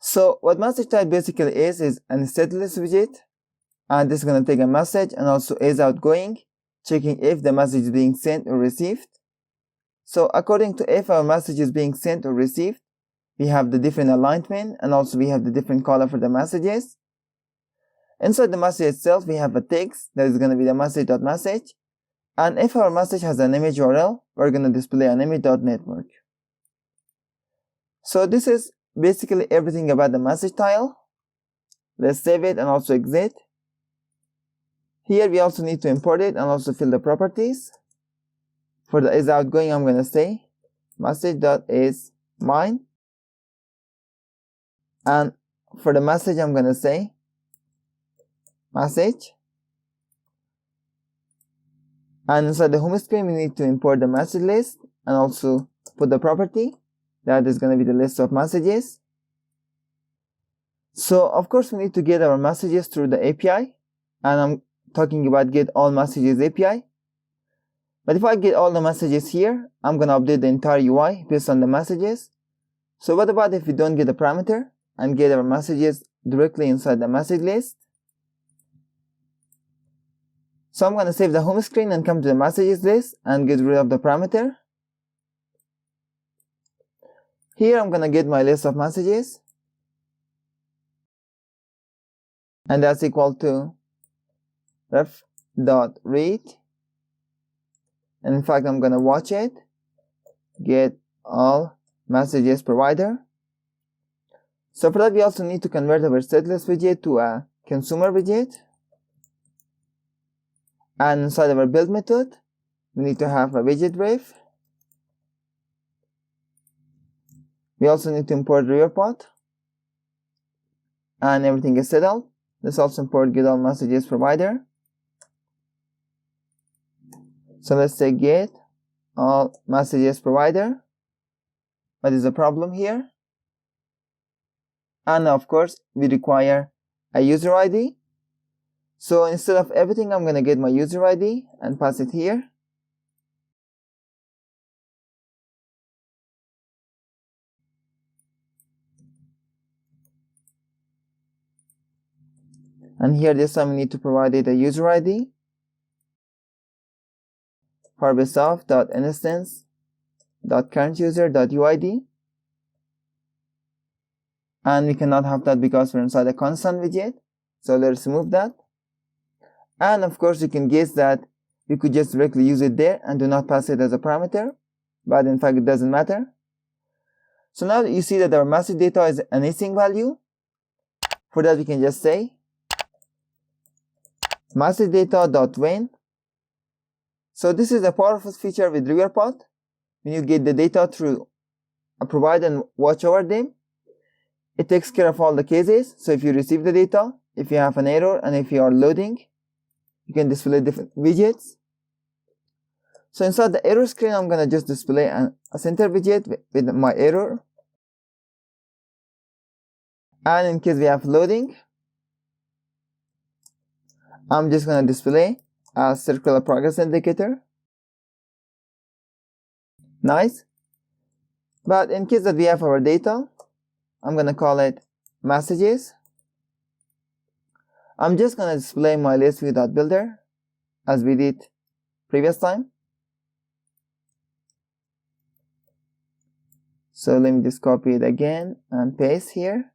So what message tile basically is an setlist widget. And this is going to take a message and also is outgoing, checking if the message is being sent or received. So according to if our message is being sent or received, we have the different alignment and also we have the different color for the messages. Inside the message itself, we have a text that is going to be the message.message. And if our message has an image URL, we're going to display an image.network. So this is basically everything about the message tile. Let's save it and also exit. Here we also need to import it and also fill the properties. For the is outgoing, I'm going to say message.isMine. And for the message, I'm going to say message. And inside the home screen, we need to import the message list and also put the property. That is going to be the list of messages. So, of course, we need to get our messages through the API. And I'm talking about get all messages API. But if I get all the messages here, I'm going to update the entire UI based on the messages. So what about if we don't get a parameter and get our messages directly inside the message list? So I'm going to save the home screen and come to the messages list and get rid of the parameter. Here I'm going to get my list of messages, and that's equal to ref.read, and in fact I'm going to watch it, get all messages provider. So for that we also need to convert our stateless widget to a consumer widget, and inside our build method we need to have a widget ref. We also need to import Riverpod, and everything is settled. Let's also import get all messages provider. So let's say get all messages provider. What is the problem here? And of course we require a user ID. So instead of everything, I'm going to get my user ID and pass it here. And here this time we need to provide it a user ID. Firebase Auth.instance.currentUser.uid. And we cannot have that because we're inside a constant widget. So let's remove that. And of course you can guess that you could just directly use it there and do not pass it as a parameter. But in fact it doesn't matter. So now you see that our message data is an async value. For that we can just say message data.when. So this is a powerful feature with Riverpod. When you get the data through a provider and watch over them, it takes care of all the cases. So if you receive the data, if you have an error, and if you are loading, you can display different widgets. So inside the error screen, I'm going to just display a center widget with my error. And in case we have loading, I'm just going to display a circular progress indicator. Nice. But in case that we have our data, I'm going to call it messages. I'm just going to display my list view.builder as we did previous time. So let me just copy it again and paste here.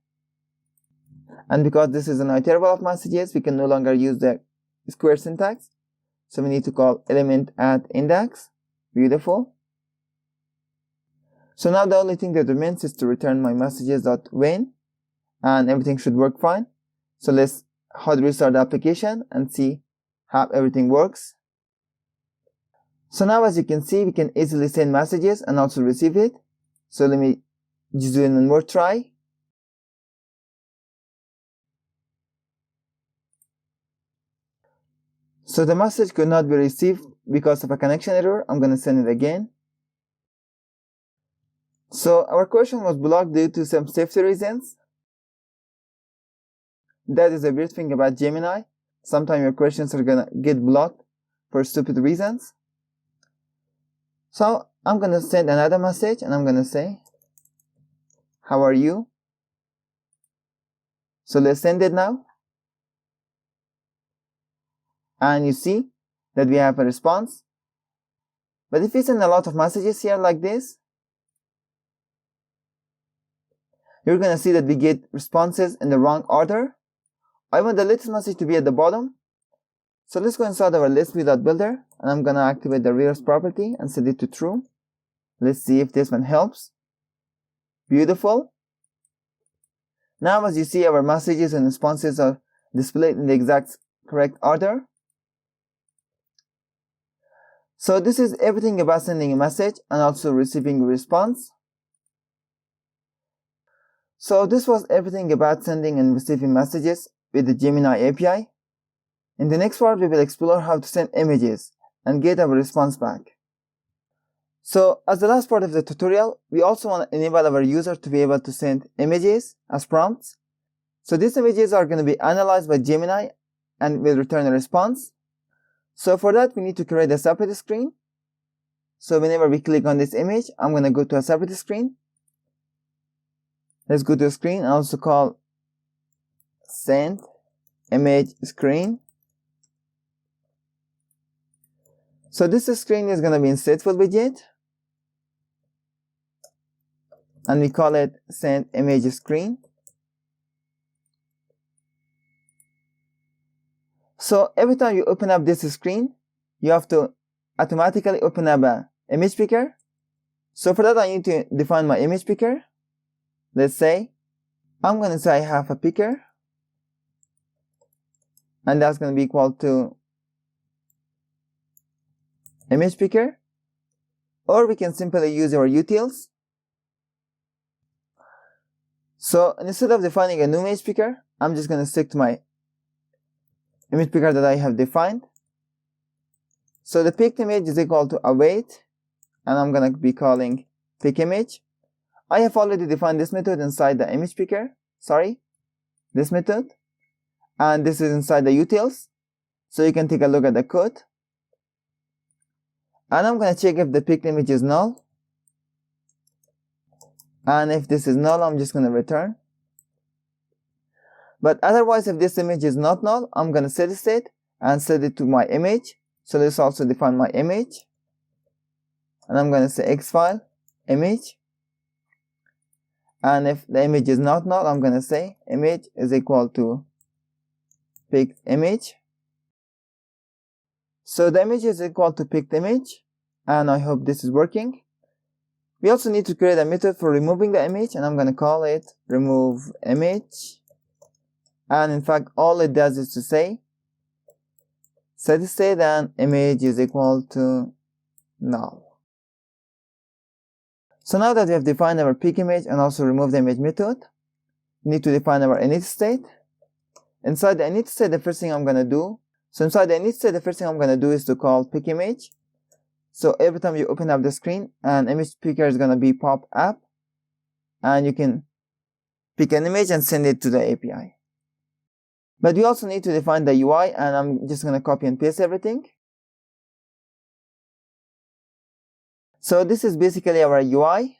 And because this is an iterable of messages, we can no longer use the square syntax. So we need to call element at index. Beautiful. So now the only thing that remains is to return my messages.when, and everything should work fine. So let's hard restart the application and see how everything works. So now as you can see, we can easily send messages and also receive it. So let me just do one more try. So the message could not be received because of a connection error. I'm going to send it again. So our question was blocked due to some safety reasons. That is a weird thing about Gemini. Sometimes your questions are going to get blocked for stupid reasons. So I'm going to send another message and I'm going to say, how are you? So let's send it now. And you see that we have a response. But if we send a lot of messages here like this, you're going to see that we get responses in the wrong order. I want the latest message to be at the bottom. So let's go inside our list view.builder, and I'm going to activate the reverse property and set it to true. Let's see if this one helps. Beautiful. Now as you see, our messages and responses are displayed in the exact correct order. So this is everything about sending a message and also receiving a response. So this was everything about sending and receiving messages with the Gemini API. In the next part, we will explore how to send images and get our response back. So as the last part of the tutorial, we also want to enable our user to be able to send images as prompts. So these images are going to be analyzed by Gemini and will return a response. So for that, we need to create a separate screen. So whenever we click on this image, I'm going to go to a separate screen. Let's go to a screen and also call send image screen. So this screen is going to be in stateful widget, and we call it send image screen. So every time you open up this screen, you have to automatically open up an image picker. So for that, I need to define my image picker. Let's say I'm going to say I have a picker, and that's going to be equal to image picker, or we can simply use our utils. So instead of defining a new image picker, I'm just going to stick to my image picker that I have defined. So the picked image is equal to await, and I'm going to be calling pick image. I have already defined this method inside the image picker, this method, and this is inside the utils, so you can take a look at the code. And I'm going to check if the picked image is null, and if this is null, I'm just going to return. But otherwise, if this image is not null, I'm going to set state and set it to my image. So let's also define my image, and I'm going to say xfile image. And if the image is not null, I'm going to say image is equal to picked image. So the image is equal to picked image, and I hope this is working. We also need to create a method for removing the image, and I'm going to call it remove image. And in fact, all it does is to say set state and image is equal to null. So now that we have defined our pick image and also removed the image method, we need to define our init state. Inside the init state, the first thing I'm going to do is to call pick image. So every time you open up the screen, an image picker is going to be pop up, and you can pick an image and send it to the API. But we also need to define the UI, and I'm just going to copy and paste everything. So this is basically our UI.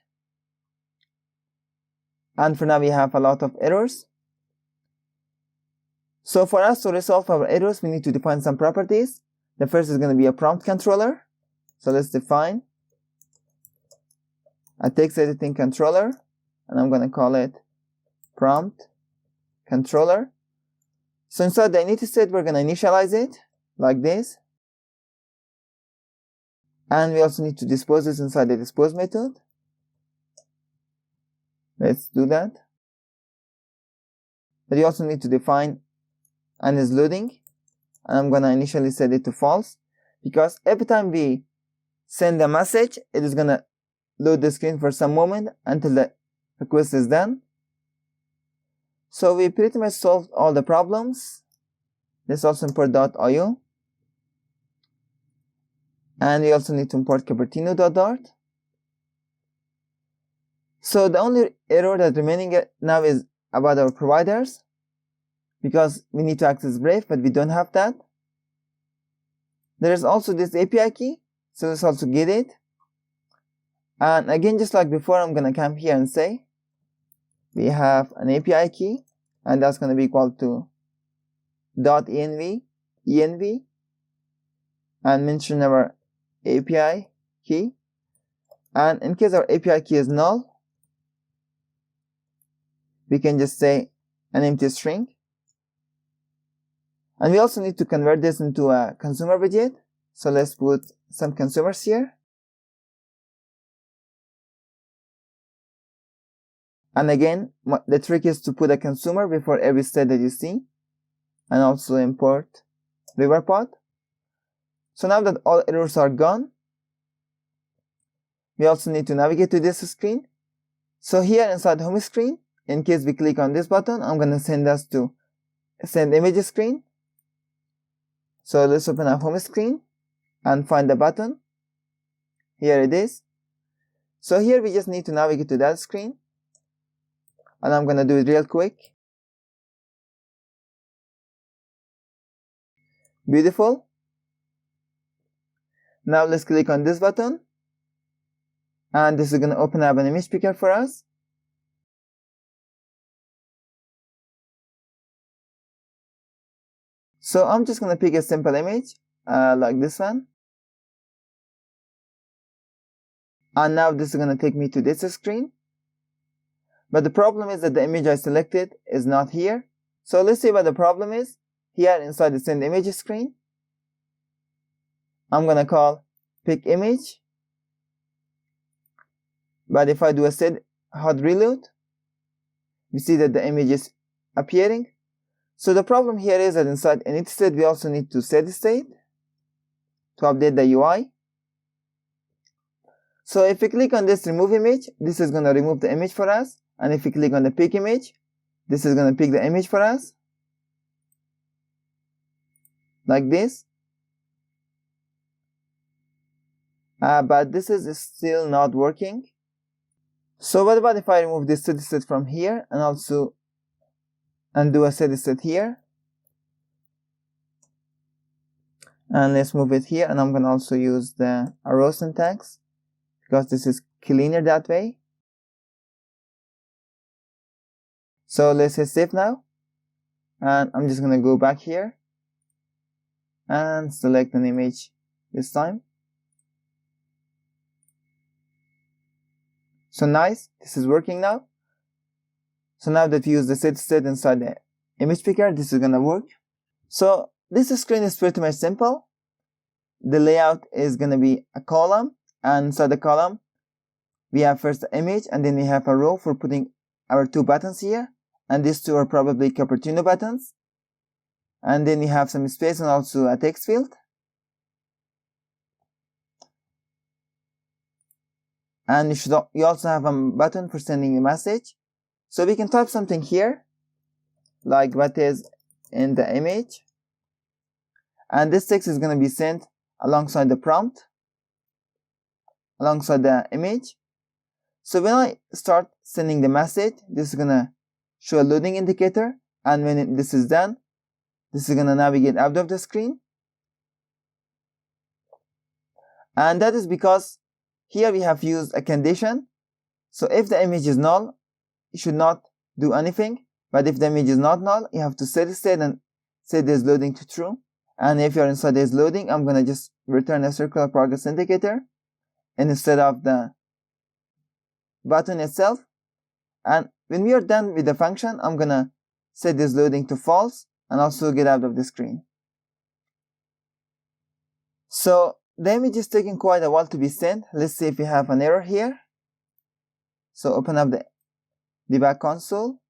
And for now, we have a lot of errors. So for us to resolve our errors, we need to define some properties. The first is going to be a prompt controller. So let's define a text editing controller, and I'm going to call it prompt controller. So inside the init state, we're going to initialize it like this. And we also need to dispose this inside the dispose method. Let's do that. But you also need to define and is loading. And I'm going to initially set it to false, because every time we send a message, it is going to load the screen for some moment until the request is done. So we pretty much solved all the problems. Let's also import .io. And we also need to import Cupertino.dart. So the only error that's remaining now is about our providers, because we need to access Brave, but we don't have that. There is also this API key, so let's also get it. And again, just like before, I'm going to come here and say we have an API key, and that's going to be equal to .env, and mention our API key. And in case our API key is null, we can just say an empty string. And we also need to convert this into a consumer widget. So let's put some consumers here. And again, the trick is to put a consumer before every state that you see. And also import Riverpod. So now that all errors are gone, we also need to navigate to this screen. So here inside home screen, in case we click on this button, I'm going to send us to send image screen. So let's open up home screen and find the button. Here it is. So here we just need to navigate to that screen. And I'm going to do it real quick. Beautiful. Now let's click on this button. And this is going to open up an image picker for us. So I'm just going to pick a simple image like this one. And now this is going to take me to this screen. But the problem is that the image I selected is not here. So let's see what the problem is. Here inside the send image screen, I'm going to call pick image. But if I do a set hot reload, we see that the image is appearing. So the problem here is that inside init state, we also need to set state to update the UI. So if we click on this remove image, this is going to remove the image for us. And if we click on the pick image, this is going to pick the image for us. Like this. But this is still not working. So what about if I remove this set state from here and also undo a set state here? And let's move it here, and I'm going to also use the arrow syntax because this is cleaner that way. So let's hit save now, and I'm just going to go back here and select an image this time. So nice, this is working now. So now that we use the set state inside the image picker, this is going to work. So this screen is pretty much simple. The layout is going to be a column, and inside the column we have first the image, and then we have a row for putting our two buttons here, and these two are probably Cupertino buttons. And then we have some space and also a text field. And you also have a button for sending a message. So we can type something here, like what is in the image. And this text is going to be sent alongside the prompt, alongside the image. So when I start sending the message, this is going to show a loading indicator. And when this is done, this is going to navigate out of the screen. And that is because here we have used a condition. So if the image is null, you should not do anything. But if the image is not null, you have to set state and set this loading to true. And if you're inside this loading, I'm going to just return a circular progress indicator instead of the button itself. And when we are done with the function, I'm going to set this loading to false and also get out of the screen. So the image is taking quite a while to be sent. Let's see if we have an error here. So open up the debug console.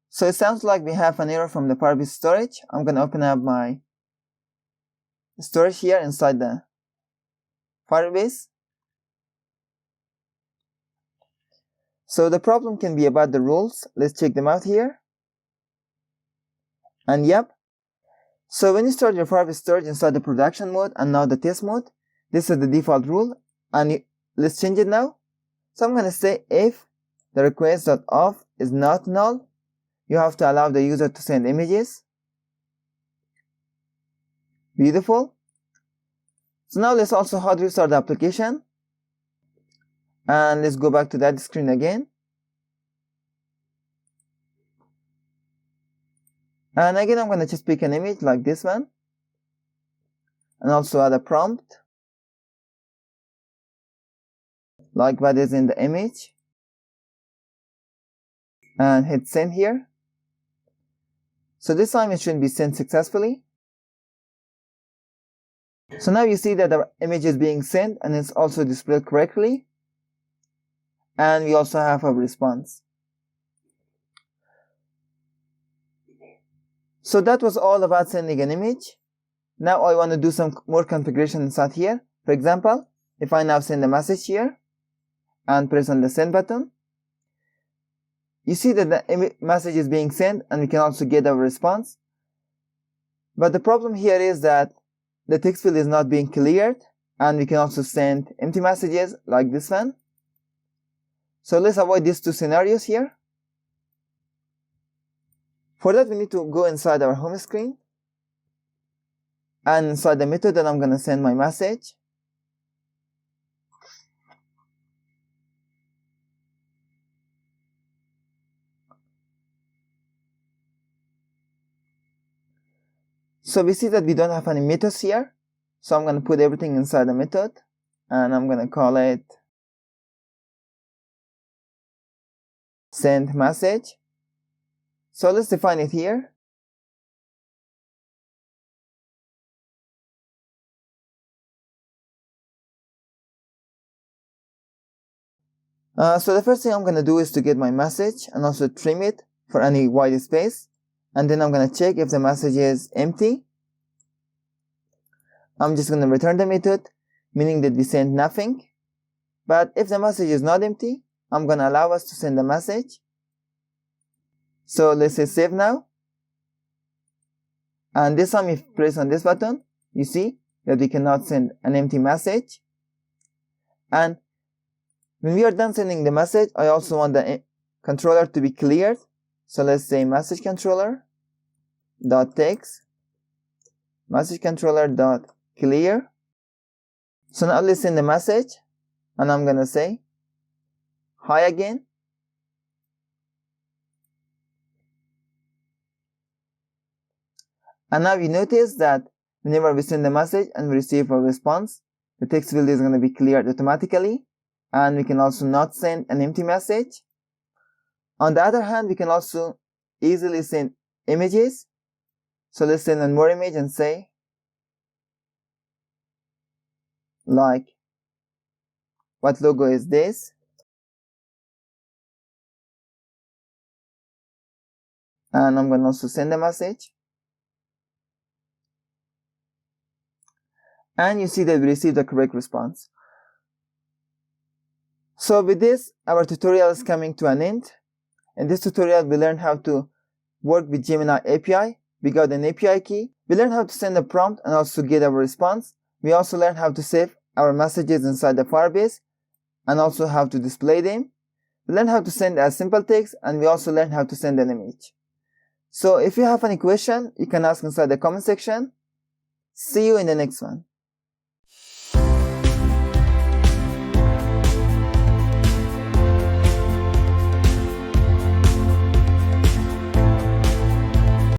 So it sounds like we have an error from the Firebase Storage. I'm going to open up my storage here inside the Firebase. So the problem can be about the rules. Let's check them out here. And yep. So when you start your Firebase Storage inside the production mode and now the test mode, this is the default rule. And let's change it now. So I'm going to say if the request.auth is not null, you have to allow the user to send images. Beautiful. So now let's also hard restart the application. And let's go back to that screen again. And again, I'm going to just pick an image like this one. And also add a prompt, like what is in the image. And hit send here. So this time it should be sent successfully. So now you see that the image is being sent and it's also displayed correctly. And we also have a response. So that was all about sending an image. Now I want to do some more configuration inside here. For example, if I now send a message here and press on the send button, you see that the message is being sent and we can also get a response. But the problem here is that the text field is not being cleared, and we can also send empty messages like this one. So let's avoid these two scenarios here. For that, we need to go inside our home screen and inside the method that I'm going to send my message. So we see that we don't have any methods here. So I'm going to put everything inside the method. and I'm gonna call it send message. So let's define it here. So the first thing I'm gonna do is to get my message and also trim it for any white space, and then I'm gonna check if the message is empty. I'm just gonna return the method, meaning that we send nothing. But if the message is not empty, I'm gonna allow us to send a message. So let's say save now. And this time if you press on this button, you see that we cannot send an empty message. And when we are done sending the message, I also want the controller to be cleared. So let's say message controller dot text message controller dot clear. So now let's send the message, and I'm gonna say hi again. And now you notice that whenever we send the message and we receive a response, the text field is gonna be cleared automatically. And we can also not send an empty message. On the other hand, we can also easily send images. So let's send one more image and say, like, what logo is this? And I'm going to also send a message. And you see that we received the correct response. So with this, our tutorial is coming to an end. In this tutorial, we learned how to work with Gemini API. We got an API key. We learned how to send a prompt and also get our response. We also learned how to save our messages inside the Firebase and also how to display them. We learned how to send a simple text, and we also learned how to send an image. So if you have any question, you can ask inside the comment section. See you in the next one.